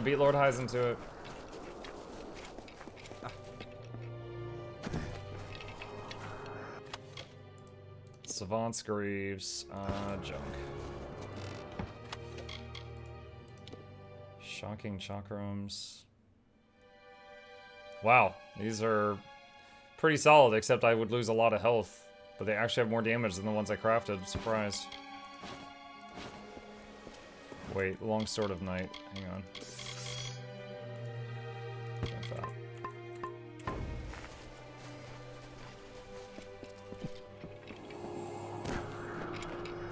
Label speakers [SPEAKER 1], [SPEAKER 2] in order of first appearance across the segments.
[SPEAKER 1] beat Lord Heisen to it. Savant's Greaves, junk. Shocking Chakrams. Wow, these are pretty solid, except I would lose a lot of health. But they actually have more damage than the ones I crafted. Surprised. Wait, Long Sword of Night. Hang on.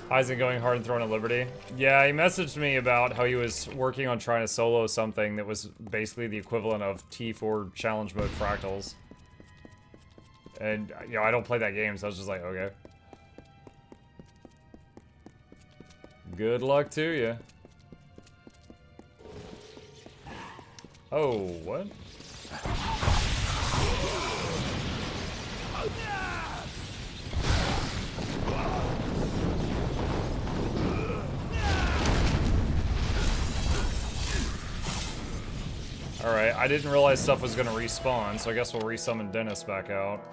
[SPEAKER 1] Heisen going hard and throwing at Liberty. Yeah, he messaged me about how he was working on trying to solo something that was basically the equivalent of T4 challenge mode fractals. And, you know, I don't play that game, so I was just like, okay. Good luck to you. Oh, what? Alright, I didn't realize stuff was gonna respawn, so I guess we'll resummon Dennis back out.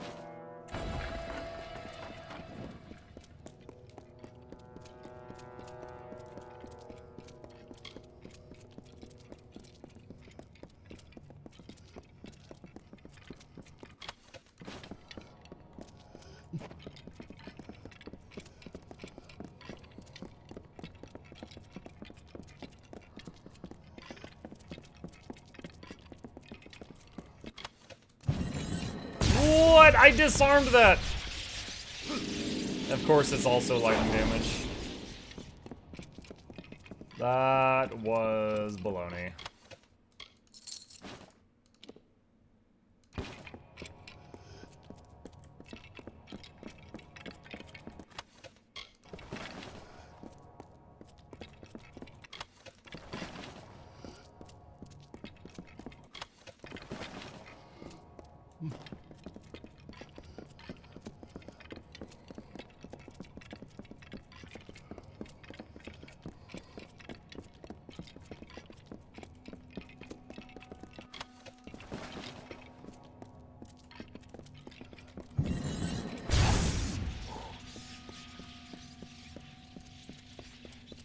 [SPEAKER 1] What? I disarmed that! Of course, it's also lightning damage. That was baloney.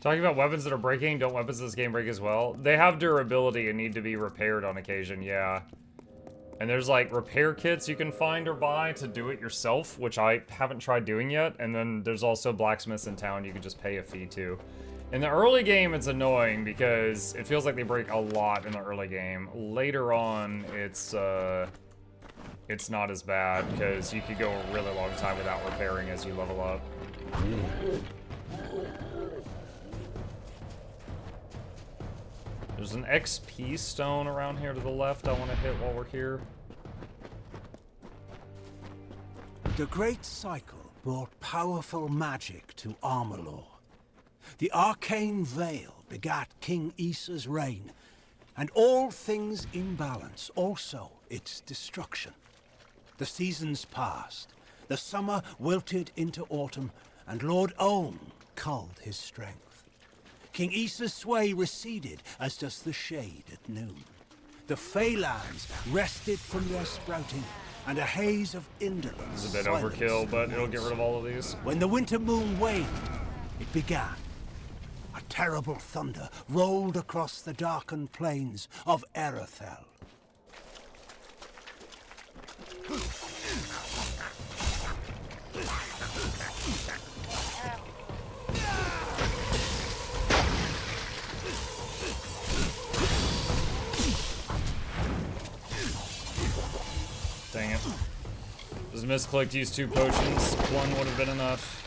[SPEAKER 1] Talking about weapons that are breaking, don't weapons in this game break as well? They have durability and need to be repaired on occasion, yeah. And there's like repair kits you can find or buy to do it yourself, which I haven't tried doing yet. And then there's also blacksmiths in town you can just pay a fee to. In the early game, it's annoying because it feels like they break a lot in the early game. Later on, it's not as bad because you could go a really long time without repairing as you level up. There's an XP stone around here to the left I want to hit while we're here.
[SPEAKER 2] The Great Cycle brought powerful magic to Amalur. The arcane veil begat King Issa's reign, and all things in balance, also its destruction. The seasons passed, the summer wilted into autumn, and Lord Ohm culled his strength. King Issa's sway receded, as does the shade at noon. The Feylands rested from their sprouting, and a haze of indolence.
[SPEAKER 1] It's a bit overkill, but it'll get rid of all of these.
[SPEAKER 2] When the winter moon waned, it began. A terrible thunder rolled across the darkened plains of Erethel.
[SPEAKER 1] Dang it. Just misclicked, used 2 potions. One would have been enough.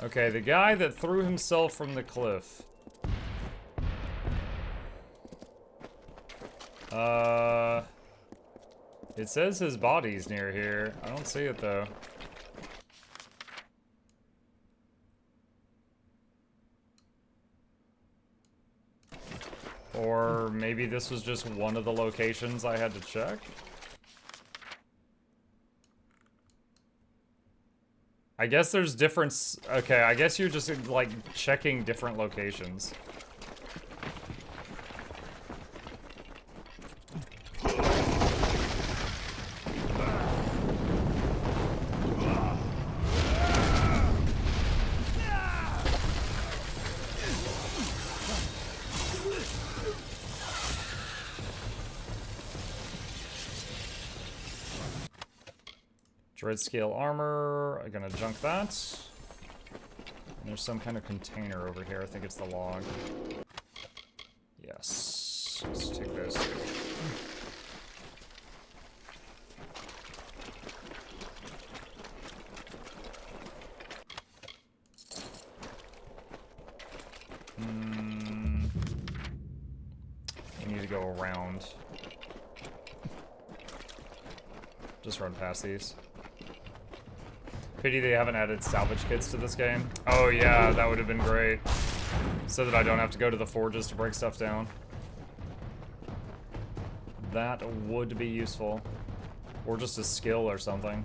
[SPEAKER 1] Okay, the guy that threw himself from the cliff. It says his body's near here. I don't see it though. Or maybe this was just one of the locations I had to check? I guess there's different... Okay, I guess you're just, like, checking different locations. Dread scale armor, I'm gonna junk that. And there's some kind of container over here, I think it's the log. Yes, let's take those two. We need to go around. Just run past these. Pity they haven't added salvage kits to this game. Oh yeah, that would have been great. So that I don't have to go to the forges to break stuff down. That would be useful. Or just a skill or something.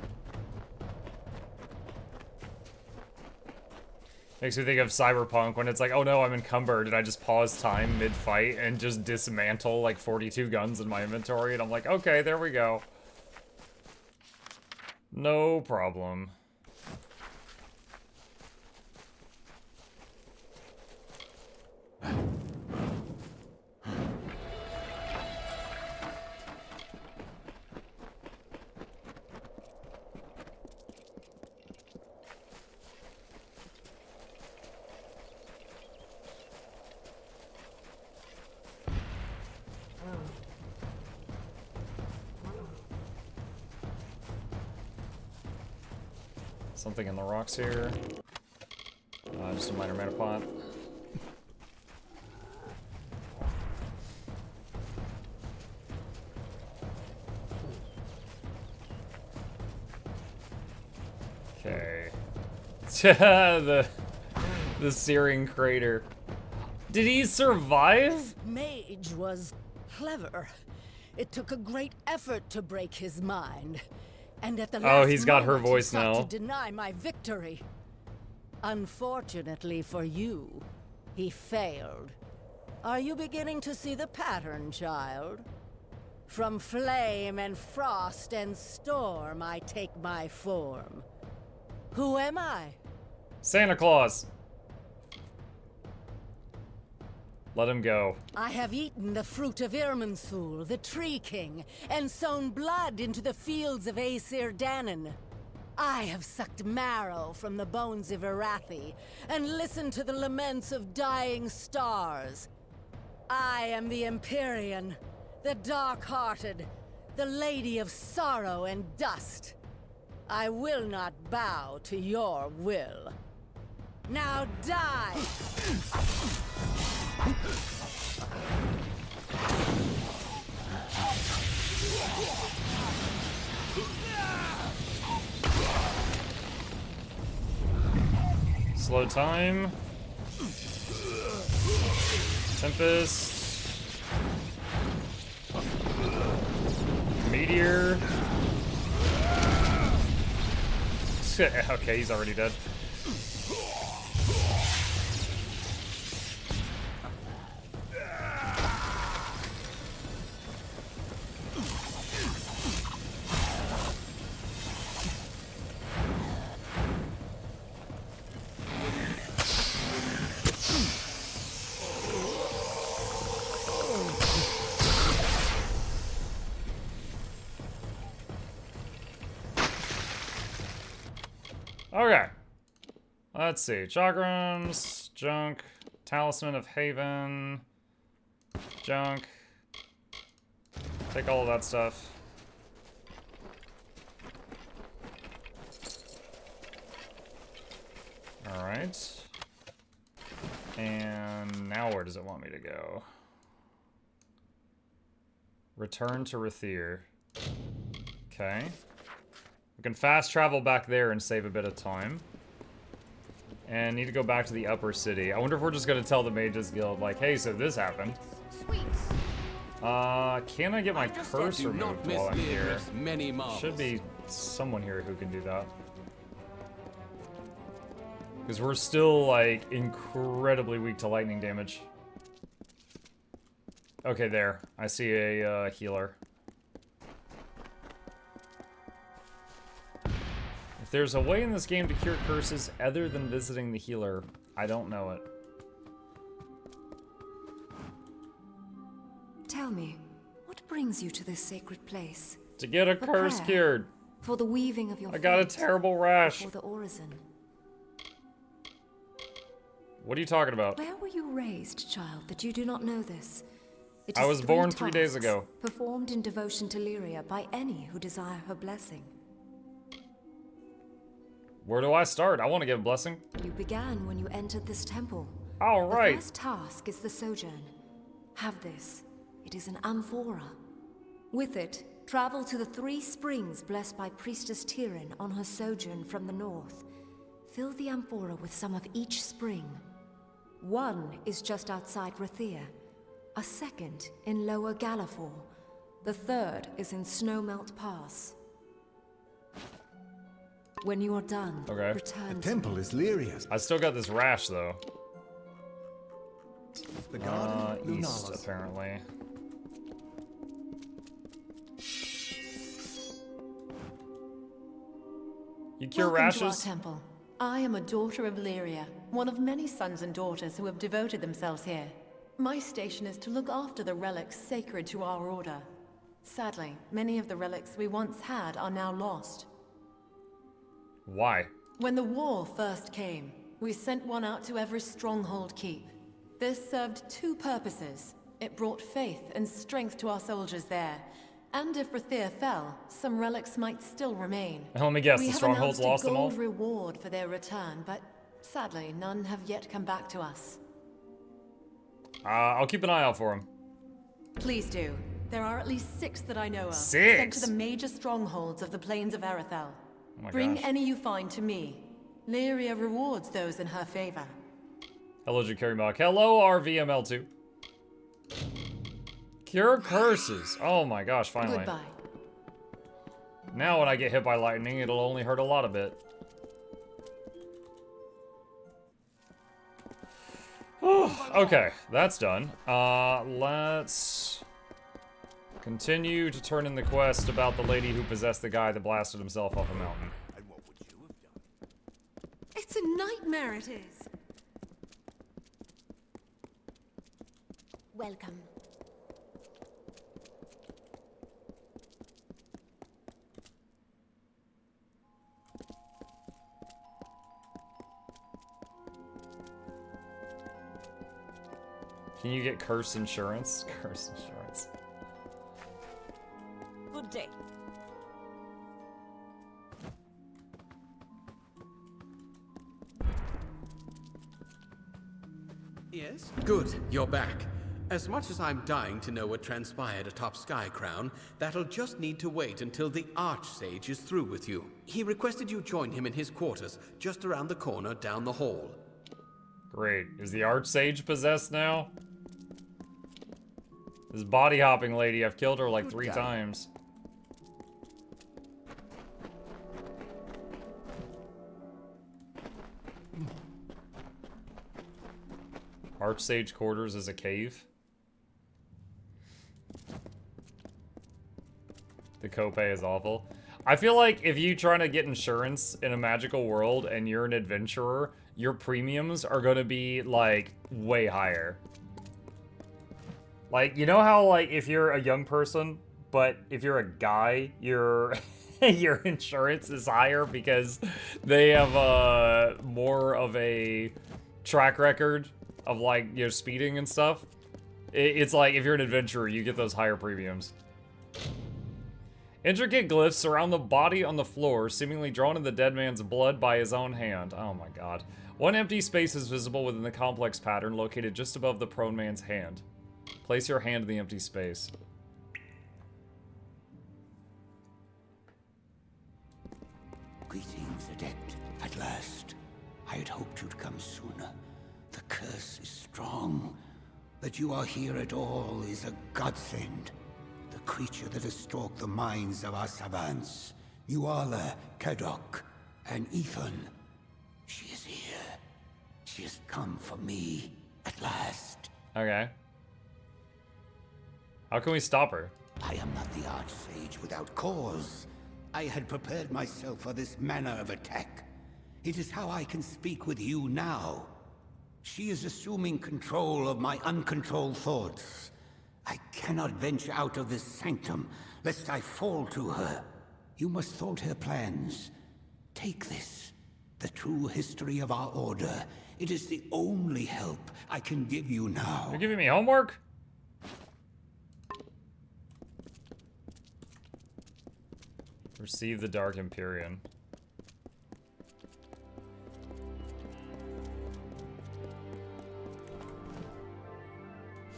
[SPEAKER 1] Makes me think of Cyberpunk when it's like, oh no, I'm encumbered, and I just pause time mid-fight and just dismantle like 42 guns in my inventory, and I'm like, okay, there we go. No problem. Something in the rocks here. Just a minor mana pot. Okay. the searing crater. Did he survive?
[SPEAKER 3] Mage was clever. It took a great effort to break his mind. And at the last
[SPEAKER 1] he's got her
[SPEAKER 3] moment,
[SPEAKER 1] voice
[SPEAKER 3] he sought
[SPEAKER 1] now.
[SPEAKER 3] to deny my victory. Unfortunately for you, he failed. Are you beginning to see the pattern, child? From flame and frost and storm, I take my form. Who am I?
[SPEAKER 1] Santa Claus. Let him go.
[SPEAKER 3] I have eaten the fruit of Irminsul, the Tree King, and sown blood into the fields of Aesir Danon. I have sucked marrow from the bones of Arathi, and listened to the laments of dying stars. I am the Empyrean, the Dark-Hearted, the Lady of Sorrow and Dust. I will not bow to your will. Now die!
[SPEAKER 1] Slow time. Tempest. Meteor. Okay, he's already dead. Okay. Let's see. Chakrams, junk, Talisman of Haven, junk. Take all of that stuff. Alright. And now where does it want me to go? Return to Rathir. Okay. We can fast travel back there and save a bit of time. And need to go back to the upper city. I wonder if we're just gonna tell the Mages Guild, like, hey, so this happened. Can I get my curse removed while I'm here? Should be someone here who can do that. Because we're still, like, incredibly weak to lightning damage. Okay, there. I see a healer. If there's a way in this game to cure curses other than visiting the healer, I don't know it.
[SPEAKER 4] Tell me, what brings you to this sacred place?
[SPEAKER 1] To get a curse cured.
[SPEAKER 4] For the weaving of your
[SPEAKER 1] I got a terrible rash.
[SPEAKER 4] For the orison.
[SPEAKER 1] What are you talking about?
[SPEAKER 4] Where were you raised, child, that you do not know this? It
[SPEAKER 1] I
[SPEAKER 4] is
[SPEAKER 1] was born 3 days
[SPEAKER 4] tasks
[SPEAKER 1] ago.
[SPEAKER 4] Performed in devotion to Lyria by any who desire her blessing.
[SPEAKER 1] Where do I start? I want to get a blessing.
[SPEAKER 4] You began when you entered this temple.
[SPEAKER 1] All right.
[SPEAKER 4] The first task is the sojourn. Have this. It is an amphora. With it, travel to the 3 springs blessed by Priestess Tyrion on her sojourn from the north. Fill the amphora with some of each spring. One is just outside Rathia, a second in Lower Gallifore, the third is in Snowmelt Pass. When you are done, return.
[SPEAKER 5] The temple is Lyria's.
[SPEAKER 1] I still got this rash though.
[SPEAKER 5] The garden,
[SPEAKER 1] east apparently. You cure rashes?
[SPEAKER 6] Welcome to our temple. I am a daughter of Lyria, one of many sons and daughters who have devoted themselves here. My station is to look after the relics sacred to our order. Sadly, many of the relics we once had are now lost.
[SPEAKER 1] Why?
[SPEAKER 6] When the war first came, we sent one out to every stronghold keep. This served 2 purposes. It brought faith and strength to our soldiers there. And if Rathia fell, some relics might still remain.
[SPEAKER 1] Let me guess, the strongholds lost them all?
[SPEAKER 6] We have announced a gold reward for their return, but sadly, none have yet come back to us.
[SPEAKER 1] I'll keep an eye out for them.
[SPEAKER 6] Please do. There are at least 6 that I know of.
[SPEAKER 1] 6?
[SPEAKER 6] Sent to the major strongholds of the plains of Arethel.
[SPEAKER 1] Oh my
[SPEAKER 6] Bring
[SPEAKER 1] gosh.
[SPEAKER 6] any you find to me. Lyria rewards those in her favor.
[SPEAKER 1] Hello, Jakari Mock. Hello, RVML2. Cure curses. Oh my gosh, finally.
[SPEAKER 6] Goodbye.
[SPEAKER 1] Now when I get hit by lightning, it'll only hurt a lot of it. Okay, that's done. Let's continue to turn in the quest about the lady who possessed the guy that blasted himself off a mountain.
[SPEAKER 5] And what would you have done?
[SPEAKER 4] It's a nightmare, it is.
[SPEAKER 3] Welcome.
[SPEAKER 1] Can you get curse insurance? Curse insurance.
[SPEAKER 3] Good day.
[SPEAKER 7] Yes? Good, you're back. As much as I'm dying to know what transpired atop Skycrown, that'll just need to wait until the Archsage is through with you. He requested you join him in his quarters, just around the corner down the hall.
[SPEAKER 1] Great. Is the Archsage possessed now? This body hopping lady, I've killed her like 3 times. Archsage quarters is a cave. The copay is awful. I feel like if you trying to get insurance in a magical world and you're an adventurer, your premiums are gonna be like way higher. Like, you know how like if you're a young person, but if you're a guy, your your insurance is higher because they have more of a track record of like, you know, speeding and stuff. It's like if you're an adventurer, you get those higher premiums. Intricate glyphs surround the body on the floor, seemingly drawn in the dead man's blood by his own hand. Oh my god. One empty space is visible within the complex pattern located just above the prone man's hand. Place your hand in the empty space.
[SPEAKER 2] Greetings, Adept. At last. I had hoped you'd come sooner. The curse is strong. That you are here at all is a godsend. The creature that has stalked the minds of our savants, Nuala, Kadok, and Ethan. She is here. She has come for me, at last.
[SPEAKER 1] Okay. How can we stop her?
[SPEAKER 2] I am not the Archsage without cause. I had prepared myself for this manner of attack. It is how I can speak with you now. She is assuming control of my uncontrolled thoughts. I cannot venture out of this sanctum, lest I fall to her. You must thwart her plans. Take this, the true history of our order. It is the only help I can give you now.
[SPEAKER 1] You're giving me homework? Receive the Dark Empyrean.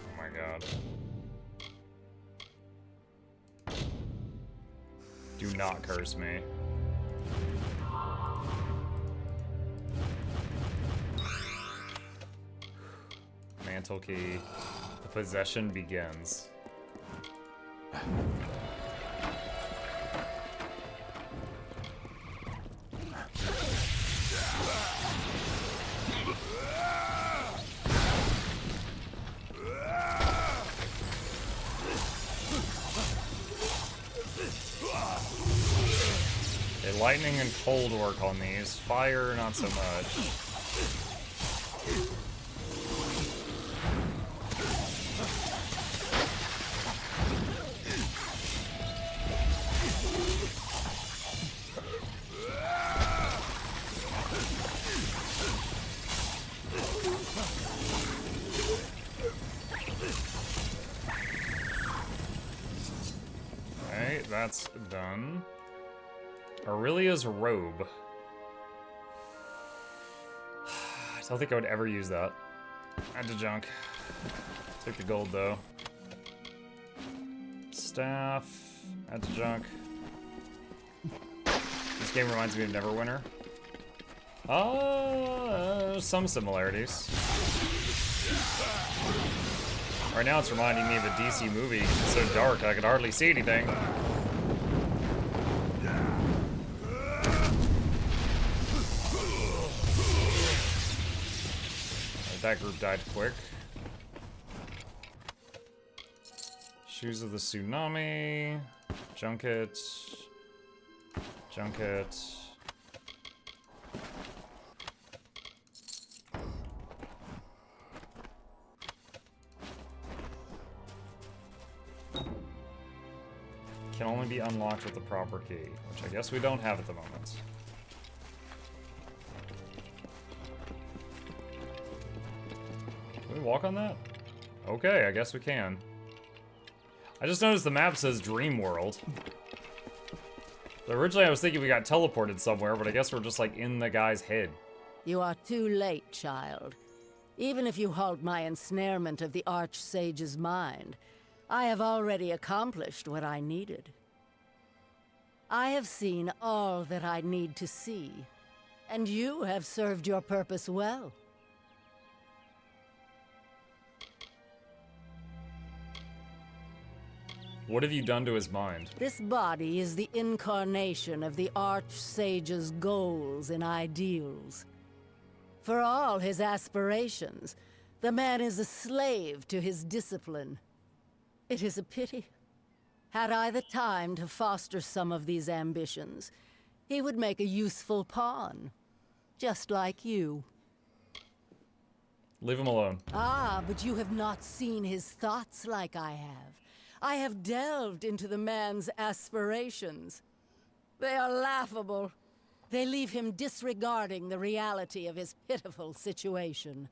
[SPEAKER 1] Oh my god. Do not curse me. Mantle key. The possession begins. Okay, lightning and cold work on these. Fire, not so much. Alright, that's done. Aurelia's robe. I don't think I would ever use that. Add to junk. Take the gold though. Staff. Add to junk. This game reminds me of Neverwinter. Some similarities. Right now it's reminding me of a DC movie. It's so dark I could hardly see anything. That group died quick. Shoes of the Tsunami. Junket. Junket. Can only be unlocked with the proper key, which I guess we don't have at the moment. Can we walk on that? Okay, I guess we can. I just noticed the map says Dream World. Originally I was thinking we got teleported somewhere, but I guess we're just like in the guy's head.
[SPEAKER 3] You are too late, child. Even if you halt my ensnarement of the Archsage's mind, I have already accomplished what I needed. I have seen all that I need to see, and you have served your purpose well.
[SPEAKER 1] What have you done to his mind?
[SPEAKER 3] This body is the incarnation of the Archsage's goals and ideals. For all his aspirations, the man is a slave to his discipline. It is a pity. Had I the time to foster some of these ambitions, he would make a useful pawn, just like you.
[SPEAKER 1] Leave him alone.
[SPEAKER 3] Ah, but you have not seen his thoughts like I have. I have delved into the man's aspirations. They are laughable. They leave him disregarding the reality of his pitiful situation.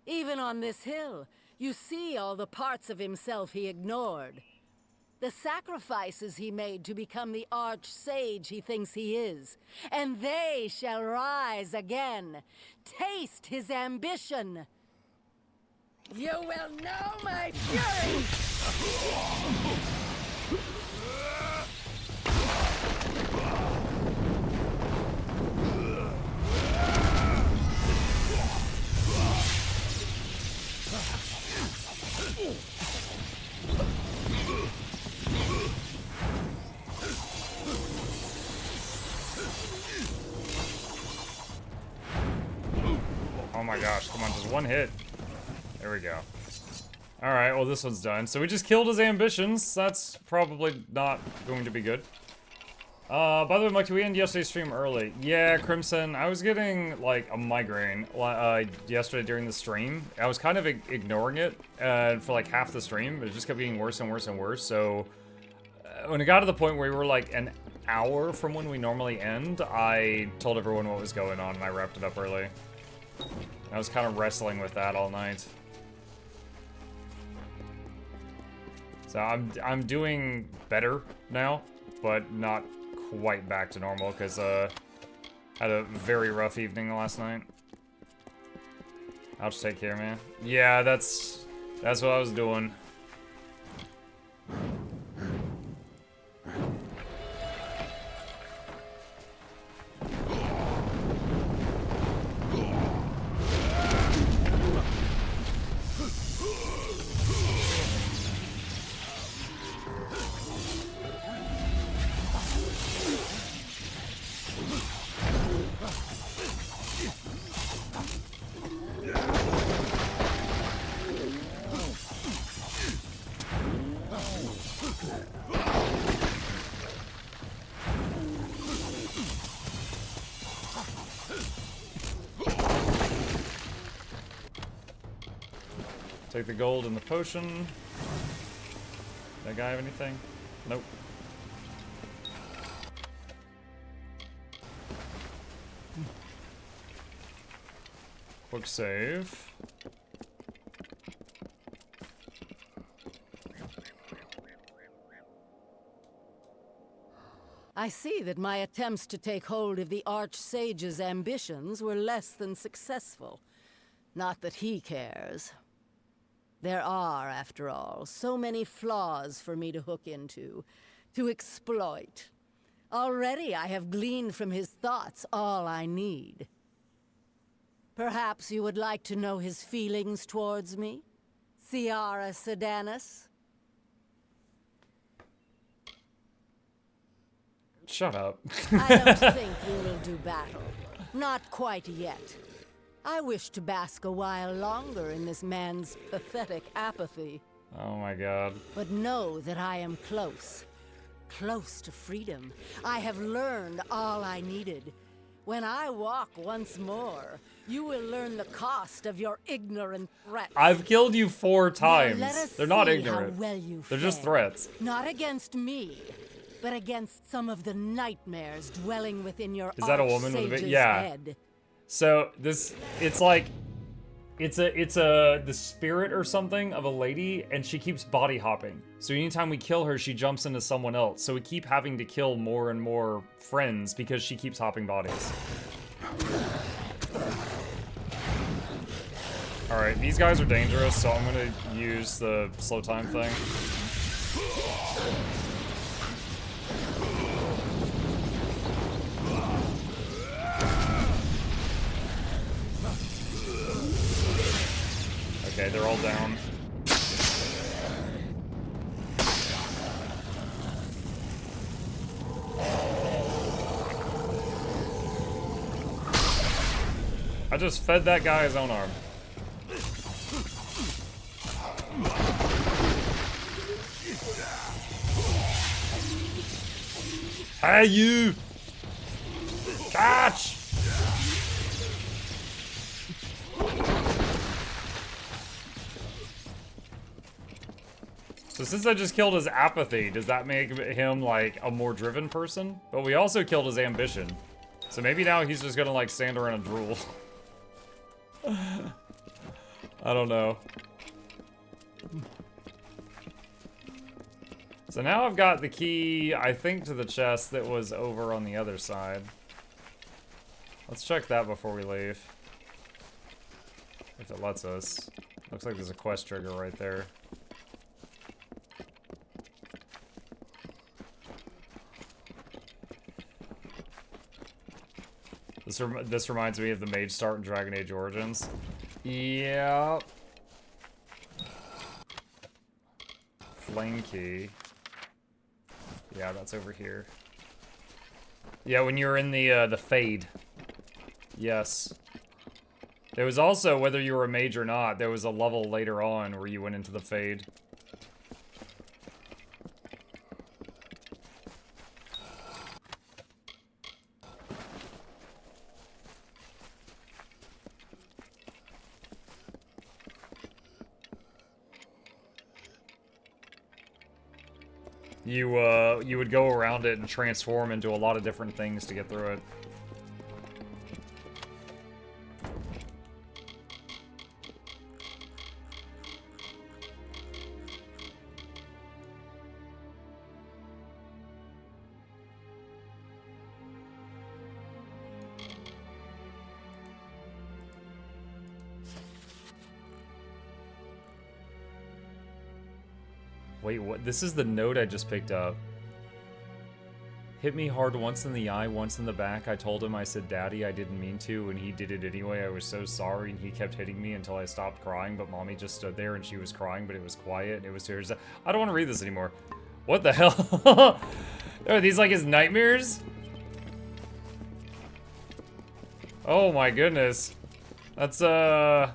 [SPEAKER 3] Even on this hill, you see all the parts of himself he ignored. The sacrifices he made to become the Archsage he thinks he is. And they shall rise again. Taste his ambition. You will know my fury!
[SPEAKER 1] my gosh, come on, just one hit. There we go. Alright, well this one's done. So we just killed his ambitions. That's probably not going to be good. By the way, Mike, did we end yesterday's stream early? Yeah, Crimson, I was getting, like, a migraine yesterday during the stream. I was kind of ignoring it for, like, half the stream, but it just kept getting worse and worse and worse, so... when it got to the point where we were, like, an hour from when we normally end, I told everyone what was going on, and I wrapped it up early. I was kind of wrestling with that all night. So I'm doing better now, but not quite back to normal because had a very rough evening last night. I'll just take care, man. Yeah, that's what I was doing. Take the gold and the potion. That guy have anything? Nope. Quick save.
[SPEAKER 3] I see that my attempts to take hold of the Archsage's ambitions were less than successful. Not that he cares. There are, after all, so many flaws for me to hook into, to exploit. Already I have gleaned from his thoughts all I need. Perhaps you would like to know his feelings towards me, Ciara Sedanus?
[SPEAKER 1] Shut up.
[SPEAKER 3] I don't think we will do battle. Not quite yet. I wish to bask a while longer in this man's pathetic apathy.
[SPEAKER 1] Oh my god.
[SPEAKER 3] But know that I am close. Close to freedom. I have learned all I needed. When I walk once more, you will learn the cost of your ignorant threats.
[SPEAKER 1] I've killed you 4 times.
[SPEAKER 3] Now let us
[SPEAKER 1] They're not
[SPEAKER 3] see
[SPEAKER 1] ignorant.
[SPEAKER 3] How well you
[SPEAKER 1] They're just
[SPEAKER 3] fare.
[SPEAKER 1] threats.
[SPEAKER 3] Not against me, but against some of the nightmares dwelling within your
[SPEAKER 1] Is that a woman with a bit?
[SPEAKER 3] Archsage's
[SPEAKER 1] Yeah.
[SPEAKER 3] head.
[SPEAKER 1] So this, it's like, it's the spirit or something of a lady, and she keeps body hopping. So anytime we kill her, she jumps into someone else. So we keep having to kill more and more friends because she keeps hopping bodies. All right, these guys are dangerous, so I'm gonna use the slow time thing. Okay, they're all down. I just fed that guy his own arm. Hey, you! Catch! So since I just killed his apathy, does that make him, like, a more driven person? But we also killed his ambition. So maybe now he's just gonna, like, stand around and drool. I don't know. So now I've got the key, I think, to the chest that was over on the other side. Let's check that before we leave. If it lets us. Looks like there's a quest trigger right there. This reminds me of the Mage Start in Dragon Age Origins. Yeah. Flame key. Yeah, that's over here. Yeah, when you're in the Fade. Yes. There was also, whether you were a mage or not, there was a level later on where you went into the Fade. You would go around it and transform into a lot of different things to get through it. Wait, what? This is the note I just picked up. Hit me hard once in the eye, once in the back. I told him, I said, Daddy, I didn't mean to, and he did it anyway. I was so sorry, and he kept hitting me until I stopped crying, but Mommy just stood there, and she was crying, but it was quiet, and it was tears. I don't want to read this anymore. What the hell? Are these like his nightmares? Oh my goodness. That's,
[SPEAKER 2] Well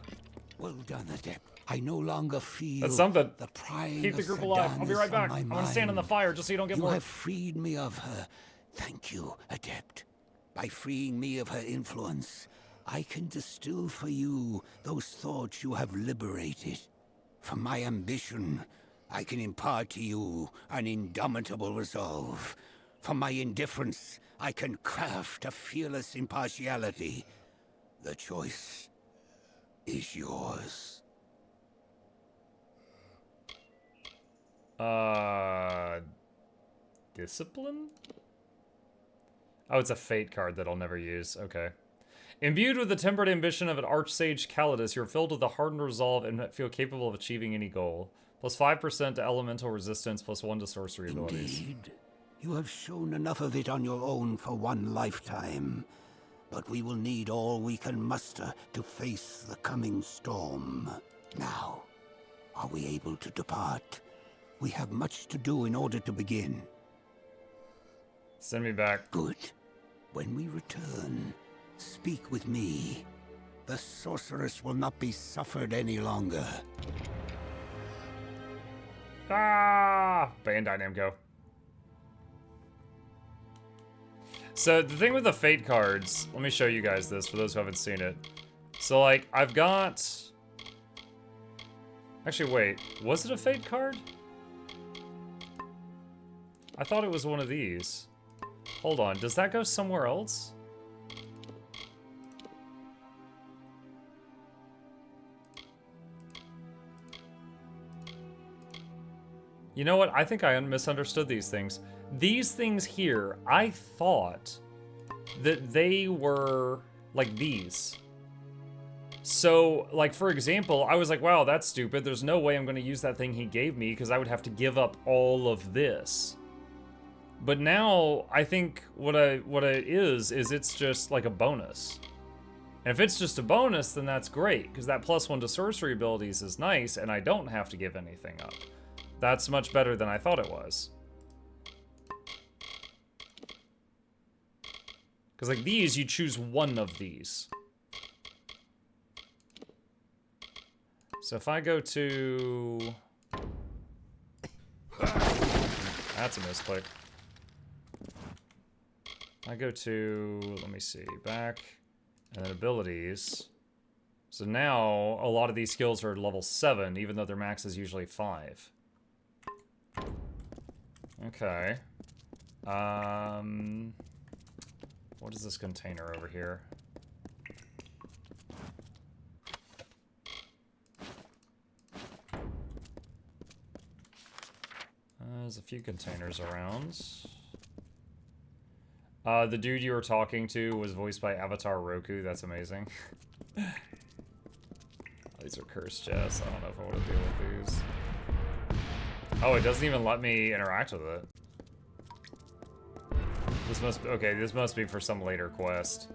[SPEAKER 2] done, Adept. I no longer feel
[SPEAKER 1] that's something.
[SPEAKER 2] the prying
[SPEAKER 1] Keep the
[SPEAKER 2] of
[SPEAKER 1] group alive. I'll be right
[SPEAKER 2] Sedanus
[SPEAKER 1] back.
[SPEAKER 2] on
[SPEAKER 1] I'm
[SPEAKER 2] my
[SPEAKER 1] gonna stand in the
[SPEAKER 2] mind.
[SPEAKER 1] fire just so you don't get
[SPEAKER 2] You
[SPEAKER 1] bored.
[SPEAKER 2] have freed me of her. Thank you, Adept. By freeing me of her influence, I can distill for you those thoughts you have liberated. From my ambition, I can impart to you an indomitable resolve. From my indifference, I can craft a fearless impartiality. The choice is yours.
[SPEAKER 1] Discipline? Oh, it's a fate card that I'll never use. Okay. Imbued with the tempered ambition of an Archsage Calidus, you're filled with a hardened resolve and feel capable of achieving any goal. Plus 5% to elemental resistance, plus 1 to sorcery abilities.
[SPEAKER 2] Indeed. You have shown enough of it on your own for one lifetime. But we will need all we can muster to face the coming storm. Now, are we able to depart? We have much to do in order to begin.
[SPEAKER 1] Send me back.
[SPEAKER 2] Good. When we return, speak with me. The sorceress will not be suffered any longer.
[SPEAKER 1] Ah! Bandai Namco. So, the thing with the Fate cards, let me show you guys this for those who haven't seen it. So, like, I've got... Actually, wait. Was it a Fate card? I thought it was one of these. Hold on. Does that go somewhere else? You know what? I think I misunderstood these things. These things here, I thought that they were like these. So, like, for example, I was like, wow, that's stupid. There's no way I'm going to use that thing he gave me because I would have to give up all of this. But now, I think what it is it's just like a bonus. And if it's just a bonus, then that's great, because that +1 to sorcery abilities is nice, and I don't have to give anything up. That's much better than I thought it was. Because, like, these, you choose one of these. So if I go to... That's a misclick. I go to, let me see, back, and then abilities. So now, a lot of these skills are level 7, even though their max is usually 5. Okay. What is this container over here? There's a few containers around. The dude you were talking to was voiced by Avatar Roku. That's amazing. These are cursed chests. I don't know if I want to deal with these. Oh, it doesn't even let me interact with it. This must be, okay, this must be for some later quest.